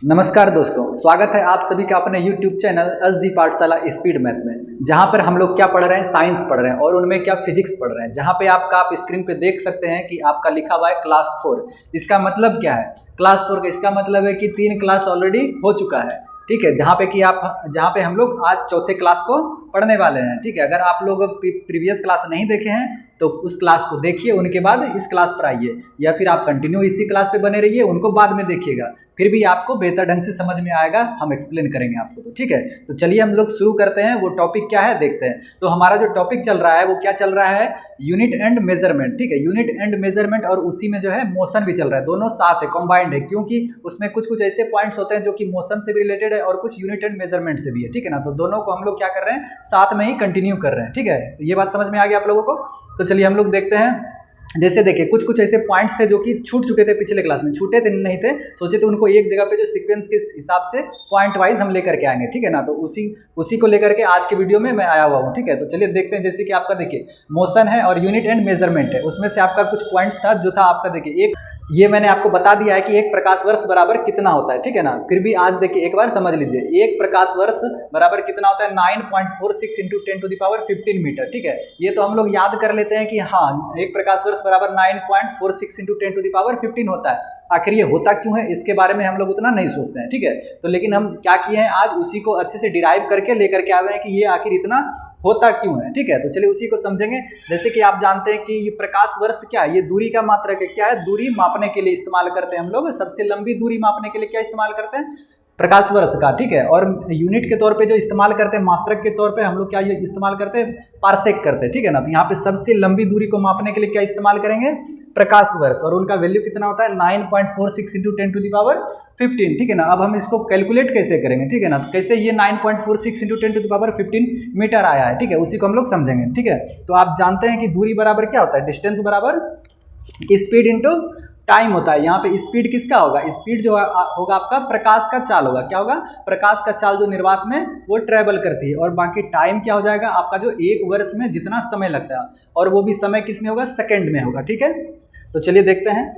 नमस्कार दोस्तों, स्वागत है आप सभी का अपने YouTube चैनल एसजी पाठशाला स्पीड मैथ में। जहां पर हम लोग क्या पढ़ रहे हैं, साइंस पढ़ रहे हैं और उनमें क्या फिजिक्स पढ़ रहे हैं। जहां पे आप स्क्रीन पे देख सकते हैं कि आपका लिखा हुआ है क्लास 4। इसका मतलब क्या है क्लास 4 का? इसका मतलब है कि 3 क्लास ऑलरेडी हो चुका है। ठीक है, जहाँ पे हम लोग आज चौथे क्लास को पढ़ने वाले हैं। ठीक है, अगर आप लोग प्रीवियस क्लास नहीं देखे हैं तो उस क्लास को देखिए, उनके बाद इस क्लास पर आइए, या फिर आप कंटिन्यू इसी क्लास पे बने रहिए, उनको बाद में देखिएगा, फिर भी आपको बेहतर ढंग से समझ में आएगा। हम एक्सप्लेन करेंगे आपको। तो ठीक है, तो चलिए हम लोग शुरू करते हैं। वो टॉपिक क्या है देखते हैं। तो हमारा जो टॉपिक चल रहा है वो क्या चल रहा है, यूनिट एंड मेजरमेंट। ठीक है, यूनिट एंड मेजरमेंट, और उसी में जो है मोशन भी चल रहा है। दोनों साथ है, कंबाइंड है, क्योंकि उसमें कुछ कुछ ऐसे पॉइंट्स होते हैं जो कि मोशन से भी रिलेटेड है और कुछ यूनिट एंड मेजरमेंट से भी है। ठीक है ना, तो दोनों को हम लोग क्या कर रहे हैं, साथ में ही कंटिन्यू कर रहे हैं। ठीक है, तो ये बात समझ में आ गई आप लोगों को। तो चलिए हम लोग देखते हैं। जैसे देखिए, कुछ कुछ ऐसे पॉइंट्स थे जो कि छूट चुके थे पिछले क्लास में, छूटे थे नहीं थे, सोचे थे उनको एक जगह पे जो सीक्वेंस के हिसाब से पॉइंट वाइज हम लेकर के आएंगे। ठीक है ना, तो उसी को लेकर के आज के वीडियो में मैं आया हुआ हूँ। ठीक है, तो चलिए देखते हैं। जैसे कि आपका देखिए मोशन है और यूनिट एंड मेजरमेंट है, उसमें से आपका कुछ पॉइंट्स था जो था आपका देखिए, एक ये मैंने आपको बता दिया है कि एक प्रकाश वर्ष बराबर कितना होता है। ठीक है ना, फिर भी आज देखिए एक बार समझ लीजिए, एक प्रकाश वर्ष बराबर कितना होता है, 9.46 इंटू 10⁻15 मीटर। ठीक है, ये तो हम लोग याद कर लेते हैं कि हाँ, एक प्रकाश वर्ष बराबर 9.46 इंटू 10⁻15 होता है। आखिर ये होता क्यों है, इसके बारे में हम लोग उतना नहीं सोचते हैं। ठीक है, तो लेकिन हम क्या किए हैं, आज उसी को अच्छे से डिराइव करके लेकर के आए हैं कि ये आखिर इतना होता क्यों है। ठीक है, तो चलिए उसी को समझेंगे। जैसे कि आप जानते हैं कि ये प्रकाश वर्ष क्या है, ये दूरी का मात्रक है। क्या है, दूरी मापने के लिए इस्तेमाल करते हैं हम लोग। सबसे लंबी दूरी मापने के लिए क्या इस्तेमाल करते हैं, प्रकाश वर्ष का। ठीक है, और यूनिट के तौर पे जो इस्तेमाल करते हैं, मात्रक के तौर पे हम लोग क्या इस्तेमाल करते हैं, पार्सेक करते हैं। ठीक है ना, तो यहाँ पे सबसे लंबी दूरी को मापने के लिए क्या इस्तेमाल करेंगे, प्रकाश वर्ष, और उनका वैल्यू कितना होता है, 9.46 इंटू 10⁻15। ठीक है ना, अब हम इसको कैलकुलेट कैसे करेंगे। ठीक है ना, तो कैसे ये 9.46 इंटू 10⁻15 मीटर आया है। ठीक है, उसी को हम लोग समझेंगे। ठीक है, तो आप जानते हैं कि दूरी बराबर क्या होता है, डिस्टेंस बराबर स्पीड इंटू टाइम होता है। यहाँ पे स्पीड किसका होगा, स्पीड जो होगा आपका प्रकाश का चाल होगा। क्या होगा, प्रकाश का चाल जो निर्वात में वो ट्रेवल करती है, और बाकी टाइम क्या हो जाएगा आपका, जो एक वर्ष में जितना समय लगता है, और वो भी समय किस में होगा, सेकंड में होगा। ठीक है, तो चलिए देखते हैं।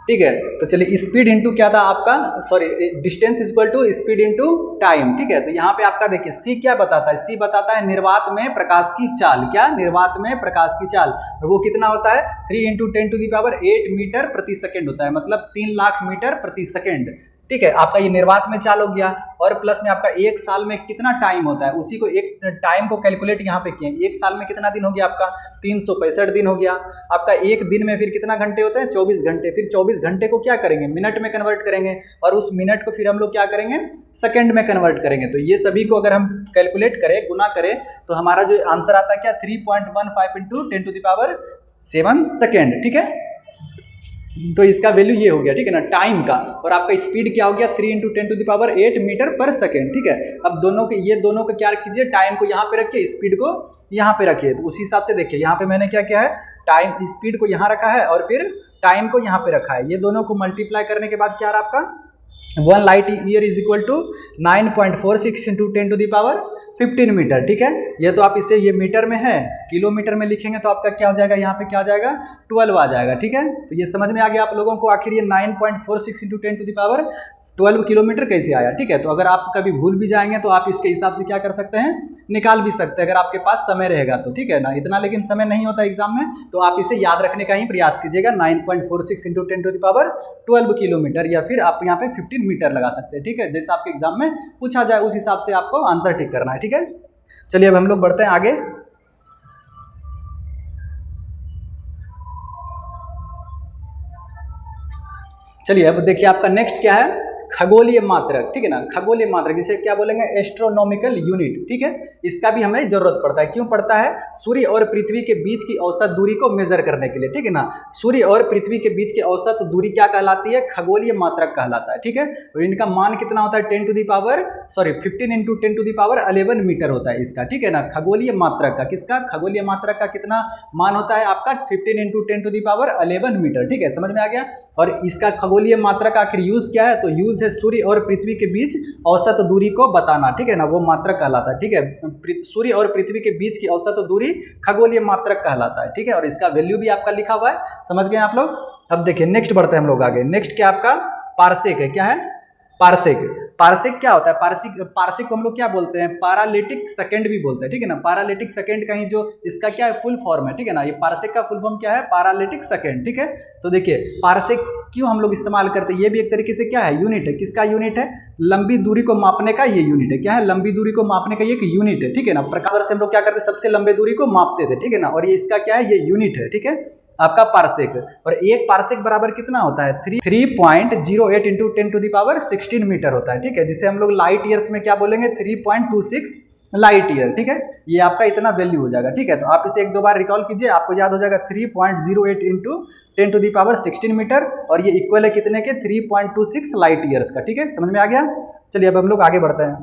ठीक है, तो चलिए स्पीड इंटू क्या था आपका, sorry, distance equal to speed into time. ठीक है, तो यहाँ पे आपका देखिए सी क्या बताता है, सी बताता है निर्वात में प्रकाश की चाल। क्या, निर्वात में प्रकाश की चाल, और वो कितना होता है, 3 इंटू 10⁸ मीटर प्रति सेकेंड होता है, मतलब 3 लाख मीटर प्रति सेकेंड। ठीक है, आपका ये निर्वात में चाल हो गया, और प्लस में आपका एक साल में कितना टाइम होता है, उसी को एक टाइम को कैलकुलेट यहाँ पे किए। एक साल में कितना दिन हो गया आपका, 365 दिन हो गया। आपका एक दिन में फिर कितना घंटे होते हैं, 24 घंटे। फिर 24 घंटे को क्या करेंगे, मिनट में कन्वर्ट करेंगे, और उस मिनट को फिर हम लोग क्या करेंगे, सेकंड में कन्वर्ट करेंगे। तो ये सभी को अगर हम कैलकुलेट करें, गुना करें, तो हमारा जो आंसर आता है क्या, 3.15 इंटू 10⁻7 सेकेंड। ठीक है, तो इसका वैल्यू ये हो गया। ठीक है ना, टाइम का, और आपका स्पीड क्या हो गया, 3 इंटू 10⁸ मीटर पर सेकेंड। ठीक है, अब दोनों को क्या कीजिए, टाइम को यहाँ पे रखिए, स्पीड को यहाँ पे रखिए। तो उसी हिसाब से देखिए, यहाँ पे मैंने क्या किया है, टाइम, स्पीड को यहाँ रखा है और फिर टाइम को यहाँ पे रखा है। ये दोनों को मल्टीप्लाई करने के बाद क्या रहा आपका, 1 light year is equal to 9.46 into 10⁻15 metre. ठीक है, ये तो आप इसे, ये मीटर में है, किलोमीटर में लिखेंगे तो आपका क्या हो जाएगा, यहाँ पे क्या हो जाएगा, 12 आ जाएगा। ठीक है, तो ये समझ में आ गया आप लोगों को, आखिर ये 9.46 इंटू 10⁻12 किलोमीटर कैसे आया। ठीक है, तो अगर आप कभी भूल भी जाएंगे तो आप इसके हिसाब से क्या कर सकते हैं, निकाल भी सकते हैं, अगर आपके पास समय रहेगा तो। ठीक है ना, इतना लेकिन समय नहीं होता एग्जाम में, तो आप इसे याद रखने का ही प्रयास कीजिएगा, 9.46 इंटू 10⁻12 किलोमीटर, या फिर आप यहाँ पे 15 मीटर लगा सकते हैं। ठीक है, जैसे आपके एग्जाम में पूछा जाए उस हिसाब से आपको आंसर टिक करना है। ठीक है, चलिए अब हम लोग बढ़ते हैं आगे। चलिए अब देखिए आपका नेक्स्ट क्या है, खगोलीय मात्रक। ठीक है ना, खगोलीय मात्रक, जिसे क्या बोलेंगे, एस्ट्रोनॉमिकल यूनिट। ठीक है, इसका भी हमें जरूरत पड़ता है। क्यों पड़ता है, सूर्य और पृथ्वी के बीच की औसत दूरी को मेजर करने के लिए। ठीक है ना, सूर्य और पृथ्वी के बीच की औसत दूरी क्या कहलाती है, खगोलीय मात्रक कहलाता है। ठीक है, और इनका मान कितना होता है, 15 इंटू 10⁻11 मीटर होता है इसका। ठीक है ना, खगोलीय मात्रक का, किसका, खगोलीय मात्रक का कितना मान होता है आपका, 15 इंटू 10⁻11 मीटर। ठीक है, समझ में आ गया। और इसका खगोलीय मात्रक का आखिर यूज क्या है, तो यूज है जैसे सूर्य और पृथ्वी के बीच औसत दूरी को बताना, ठीक है ना, वो मात्रक कहलाता है, ठीक है। सूर्य और पृथ्वी के बीच की औसत दूरी खगोलीय मात्रक कहलाता है, ठीक है। और इसका वैल्यू भी आपका लिखा हुआ है, समझ गए आप लोग। अब देखिए नेक्स्ट बढ़ते हैं हम लोग आगे। नेक्स्ट क्या आपका पारसेक है, क्या है पारसेक। पारसेक क्या होता है, पारसेक को हम लोग क्या बोलते हैं, पैरालिटिक सेकंड भी बोलते हैं, ठीक है ना। पैरालिटिक सेकंड का ही जो इसका क्या है फुल फॉर्म है, ठीक है ना। ये पारसेक का फुल फॉर्म क्या है, पैरालिटिक सेकंड, ठीक है। तो देखिए पारसेक क्यों हम लोग इस्तेमाल करते हैं, ये भी एक तरीके से क्या है यूनिट है। किसका यूनिट है, लंबी दूरी को मापने का ये यूनिट है। क्या है, लंबी दूरी को मापने का ये एक यूनिट है, ठीक है ना। प्रकाश वर्ष से हम लोग क्या करते हैं, सबसे लंबे दूरी को मापते थे, ठीक है ना। और ये इसका क्या है, ये यूनिट है, ठीक है, आपका पारसेक। और एक पारसेक बराबर कितना होता है, 3.08 इंटू 10⁻16 मीटर होता है, ठीक है। जिसे हम लोग लाइट ईयर्स में क्या बोलेंगे, 3.26 लाइट ईयर, ठीक है। ये आपका इतना वैल्यू हो जाएगा, ठीक है। तो आप इसे एक दो बार रिकॉल कीजिए, आपको याद हो जाएगा 3.08 इंटू 10⁻16 मीटर, और ये इक्वल है कितने के, 3.26 लाइट ईयर्स का, ठीक है। समझ में आ गया। चलिए अब हम लोग आगे बढ़ते हैं।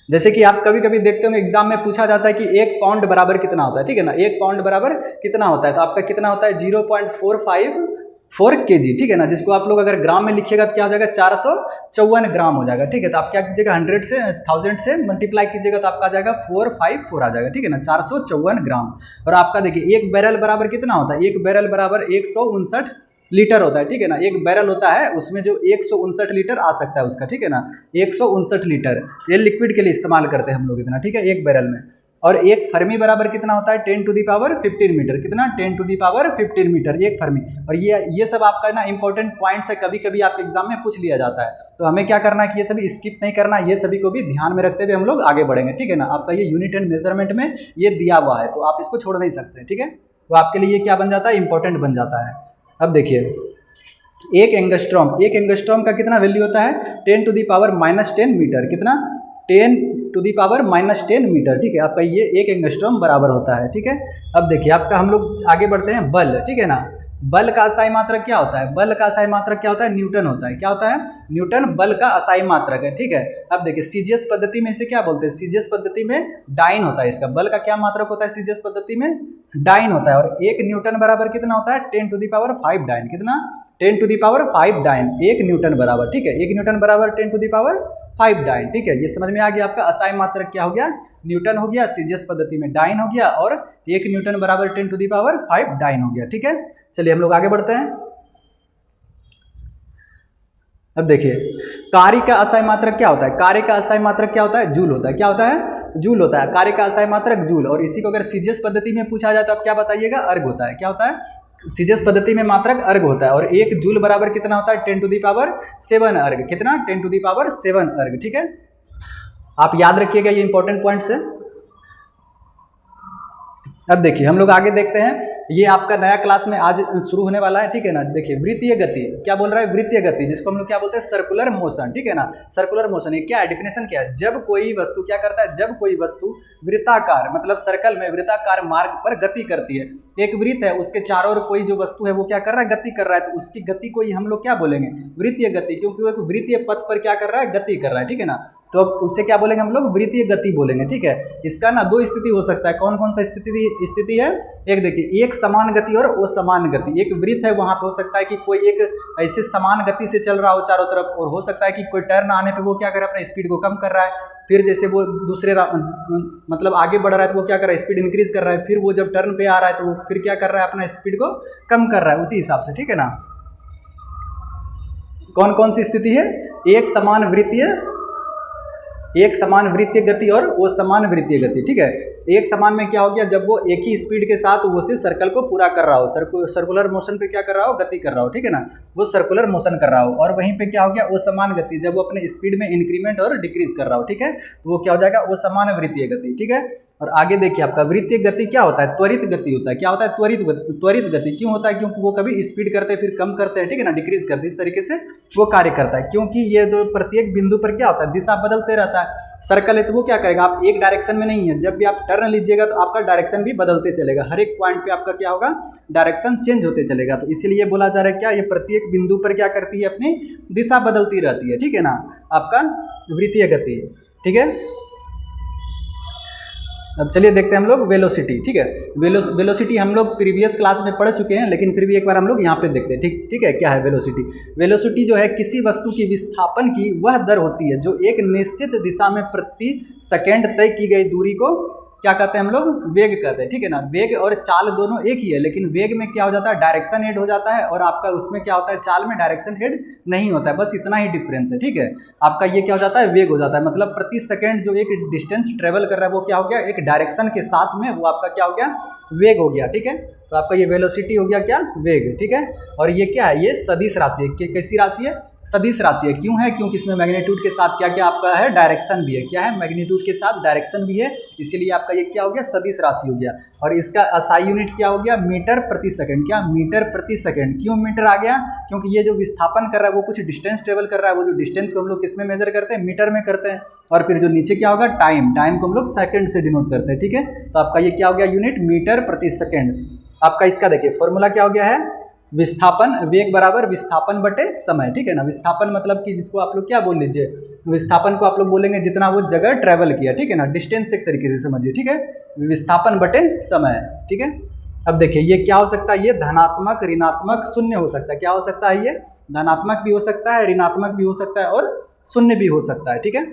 जैसे कि आप कभी कभी देखते होंगे एग्जाम में पूछा जाता है कि 1 पाउंड बराबर कितना होता है, ठीक है ना। 1 पाउंड बराबर कितना होता है, तो आपका कितना होता है 0.454 kg, ठीक है ना। जिसको आप लोग अगर ग्राम में लिखिएगा तो क्या हो जाएगा, 454 ग्राम हो जाएगा, ठीक है। तो आप क्या कीजिएगा, 100 से 1000 से मल्टीप्लाई कीजिएगा तो आपका आ जाएगा 454 आ जाएगा, ठीक है ना, 454 ग्राम। और आपका देखिए एक बैरल बराबर कितना होता है, एक बैरल बराबर 159 लीटर होता है, ठीक है ना। एक बैरल होता है उसमें जो 159 लीटर आ सकता है उसका, ठीक है ना, 159 लीटर ये लिक्विड के लिए इस्तेमाल करते हैं हम लोग इतना, ठीक है, एक बैरल में। और एक फर्मी बराबर कितना होता है, 10⁻15 मीटर, कितना 10⁻15 मीटर एक फर्मी। और ये सब आपका ना इंपॉर्टेंट पॉइंट्स है, कभी कभी आपके एग्जाम में पूछ लिया जाता है। तो हमें क्या करना है कि ये सभी स्किप नहीं करना, ये सभी को भी ध्यान में रखते हुए हम लोग आगे बढ़ेंगे, ठीक है ना। आपका ये यूनिट एंड मेजरमेंट में ये दिया हुआ है, तो आप इसको छोड़ नहीं सकते, ठीक है। तो आपके लिए ये क्या बन जाता है, इंपॉर्टेंट बन जाता है। अब देखिए एक एंगस्ट्रॉम का कितना वैल्यू होता है, 10⁻−10 मीटर, कितना 10⁻−10 मीटर, ठीक है। आपका ये एक एंगस्ट्रॉम बराबर होता है, ठीक है। अब देखिए आपका हम लोग आगे बढ़ते हैं, बल, ठीक है ना। बल का असाई मात्रक क्या होता है, बल का असाई मात्रक क्या होता है, न्यूटन होता है। क्या होता है, न्यूटन बल का असाई मात्रक है, ठीक है। अब देखिए सीजीएस पद्धति में इसे क्या बोलते हैं, सीजीएस पद्धति में डाइन होता है इसका, बल का क्या मात्रक होता है सीजीएस पद्धति में, डाइन होता है। और एक न्यूटन बराबर कितना होता है, 10⁵ डाइन, कितना 10⁵ डाइन एक न्यूटन बराबर, ठीक है। एक न्यूटन बराबर 10⁵ डाइन, ठीक है। ये समझ में आ गया आपका असाई मात्रक क्या हो गया, न्यूटन हो गया, सीजीएस पद्धति में डाइन हो गया, और एक न्यूटन बराबर 10⁵ डाइन हो गया, ठीक है। चलिए हम लोग आगे बढ़ते हैं। अब देखिए कार्य का असाई मात्रक क्या होता है, कार्य का असाई मात्रक क्या होता है, जूल होता है। क्या होता है, जूल होता है। कार्य का असाई मात्रक जूल। और इसी को अगर सीजीएस पद्धति में पूछा जाए तो आप क्या बताइएगा, अर्ग होता है। क्या होता है, सीजीएस पद्धति में मात्रक अर्ग होता है। और एक जूल बराबर कितना होता है, 10⁻7 अर्ग, कितना 10⁻7 अर्ग, ठीक है। आप याद रखिएगा, ये इंपॉर्टेंट पॉइंट्स है। अब देखिए हम लोग आगे देखते हैं, ये आपका नया क्लास में आज शुरू होने वाला है, ठीक है ना। देखिए वृत्तीय गति, क्या बोल रहा है, वृत्तीय गति, जिसको हम लोग क्या बोलते हैं, सर्कुलर मोशन, ठीक है ना। सर्कुलर मोशन ये क्या है, डेफिनेशन क्या है, जब कोई वस्तु क्या करता है, जब कोई वस्तु वृत्ताकार मतलब सर्कल में वृत्ताकार मार्ग पर गति करती है। एक वृत्त है, उसके चारों ओर कोई जो वस्तु है वो क्या कर रहा है, गति कर रहा है, तो उसकी गति को ही हम लोग क्या बोलेंगे, वृत्तीय गति, क्योंकि वो एक वृत्तीय पथ पर क्या कर रहा है, गति कर रहा है, ठीक है ना। तो अब उससे क्या बोलेंगे हम लोग, वृत्तीय गति बोलेंगे, ठीक है। इसका ना दो स्थिति हो सकता है, कौन कौन सा स्थिति है, एक देखिए एक समान गति और असमान गति। एक वृत्त है, वहां पे हो सकता है कि कोई एक ऐसे समान गति से चल रहा हो चारों तरफ, और हो सकता है कि कोई टर्न आने पे वो क्या करे, अपना स्पीड को कम कर रहा है। फिर जैसे वो दूसरे मतलब आगे बढ़ रहा है तो वो क्या कर रहा है, स्पीड इंक्रीज कर रहा है। फिर वो जब टर्न पे आ रहा है तो वो फिर क्या कर रहा है, अपना स्पीड को कम कर रहा है, उसी हिसाब से, ठीक है ना। कौन कौन सी स्थिति है, एक समान वृत्तीय गति और वो समान वृत्तीय गति, ठीक है। एक समान में क्या हो गया, जब वो एक ही स्पीड के साथ वो से सर्कल को पूरा कर रहा हो, सर्कुलर मोशन पे क्या कर रहा हो, गति कर रहा हो, ठीक है ना, वो सर्कुलर मोशन कर रहा हो। और वहीं पे क्या हो गया, वो समान गति, जब वो अपने स्पीड में इंक्रीमेंट और डिक्रीज कर रहा हो, ठीक है, तो वो क्या हो जाएगा, वो समान वृत्तीय गति, ठीक है। और आगे देखिए आपका वृत्तीय गति क्या होता है, त्वरित गति होता है। क्या होता है, त्वरित गति क्यों होता है, क्योंकि वो कभी स्पीड करते हैं फिर कम करते हैं, ठीक है ना, डिक्रीज करते हैं, इस तरीके से वो कार्य करता है। क्योंकि ये जो प्रत्येक बिंदु पर क्या होता है, दिशा बदलते रहता है। सर्कल है तो वो क्या करेगा, आप एक डायरेक्शन में नहीं है, जब भी आप टर्न लीजिएगा तो आपका डायरेक्शन भी बदलते चलेगा, हर एक पॉइंट पे आपका क्या होगा, डायरेक्शन चेंज होते चलेगा। तो इसीलिए बोला जा रहा है क्या, ये प्रत्येक बिंदु पर क्या करती है, अपनी दिशा बदलती रहती है, ठीक है ना, आपका वृत्तीय गति, ठीक है। अब चलिए देखते हैं हम लोग वेलोसिटी। ठीक है, वेलोसिटी हम लोग प्रीवियस क्लास में पढ़ चुके हैं, लेकिन फिर भी एक बार हम लोग यहाँ पे देखते हैं। ठीक है, क्या है वेलोसिटी? वेलोसिटी जो है किसी वस्तु की विस्थापन की वह दर होती है जो एक निश्चित दिशा में प्रति सेकेंड तय की गई दूरी को क्या कहते हैं हम लोग? वेग कहते हैं। ठीक है ना, वेग और चाल दोनों एक ही है, लेकिन वेग में क्या हो जाता है? डायरेक्शन हेड हो जाता है, और आपका उसमें क्या होता है? चाल में डायरेक्शन हेड नहीं होता है, बस इतना ही डिफरेंस है। ठीक है, आपका ये क्या हो जाता है? वेग हो जाता है, मतलब प्रति सेकंड जो एक डिस्टेंस ट्रेवल कर रहा है वो क्या हो गया? एक डायरेक्शन के साथ में वो आपका क्या हो गया? वेग हो गया। ठीक है, तो आपका ये वेलोसिटी हो गया क्या? वेग। ठीक है, और ये क्या है? ये सदिश राशि है। कैसी राशि है? सदिश राशि है। क्यों है? क्योंकि इसमें मैग्नीट्यूड के साथ क्या क्या आपका है? डायरेक्शन भी है। क्या है? मैग्नीट्यूड के साथ डायरेक्शन भी है, इसीलिए आपका ये क्या हो गया? सदिश राशि हो गया। और इसका SI यूनिट क्या हो गया? मीटर प्रति सेकंड। क्या? मीटर प्रति सेकंड। क्यों मीटर आ गया? क्योंकि ये जो विस्थापन कर रहा है वो कुछ डिस्टेंस ट्रेवल कर रहा है, वो जो डिस्टेंस को हम लोग किस में मेजर करते हैं? मीटर में करते हैं। और फिर जो नीचे क्या होगा? टाइम को हम लोग सेकंड से डिनोट करते हैं। ठीक है, तो आपका ये क्या हो गया? यूनिट मीटर प्रति सेकंड। आपका इसका देखिए फॉर्मूला क्या हो गया है? विस्थापन, वेग बराबर विस्थापन बटे समय। ठीक है ना, विस्थापन मतलब कि जिसको आप लोग क्या बोल लीजिए? विस्थापन को आप लोग बोलेंगे जितना वो जगह ट्रेवल किया। ठीक है ना, डिस्टेंस एक तरीके से समझिए। ठीक है, विस्थापन बटे समय। ठीक है, अब देखिए ये क्या हो सकता है? ये धनात्मक, ऋणात्मक, शून्य हो सकता है। क्या हो सकता है? ये धनात्मक भी हो सकता है, ऋणात्मक भी हो सकता है, और शून्य भी हो सकता है। ठीक है,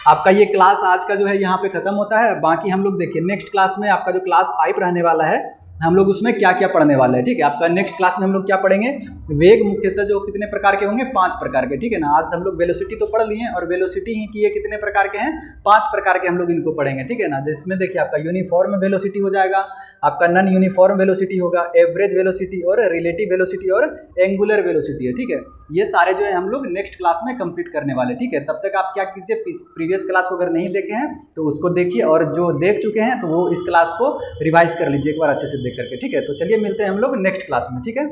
आपका ये क्लास आज का जो है यहाँ पे खत्म होता है। बाकी हम लोग देखिए नेक्स्ट क्लास में आपका जो क्लास 5 रहने वाला है, हम लोग उसमें क्या क्या पढ़ने वाले हैं। ठीक है, आपका नेक्स्ट क्लास में हम लोग क्या पढ़ेंगे? वेग मुख्यतः जो कितने प्रकार के होंगे? 5 प्रकार के। ठीक है ना, आज हम लोग वेलोसिटी तो पढ़ लिए हैं, और वेलोसिटी ही की ये कितने प्रकार के हैं? 5 प्रकार के हम लोग इनको पढ़ेंगे। ठीक है ना, जिसमें देखिए आपका यूनिफॉर्म वेलोसिटी हो जाएगा, आपका नॉन यूनिफॉर्म वेलोसिटी होगा, एवरेज वेलोसिटी, और रिलेटिव वेलोसिटी, और एंगुलर वेलोसिटी है। ठीक है, ये सारे जो है हम लोग नेक्स्ट क्लास में कंप्लीट करने वाले। ठीक है, तब तक आप क्या कीजिए, प्रीवियस क्लास को अगर नहीं देखे हैं तो उसको देखिए, और जो देख चुके हैं तो वो इस क्लास को रिवाइज कर लीजिए एक बार अच्छे से देख करके। ठीक है, तो चलिए मिलते हैं हम लोग नेक्स्ट क्लास में। ठीक है।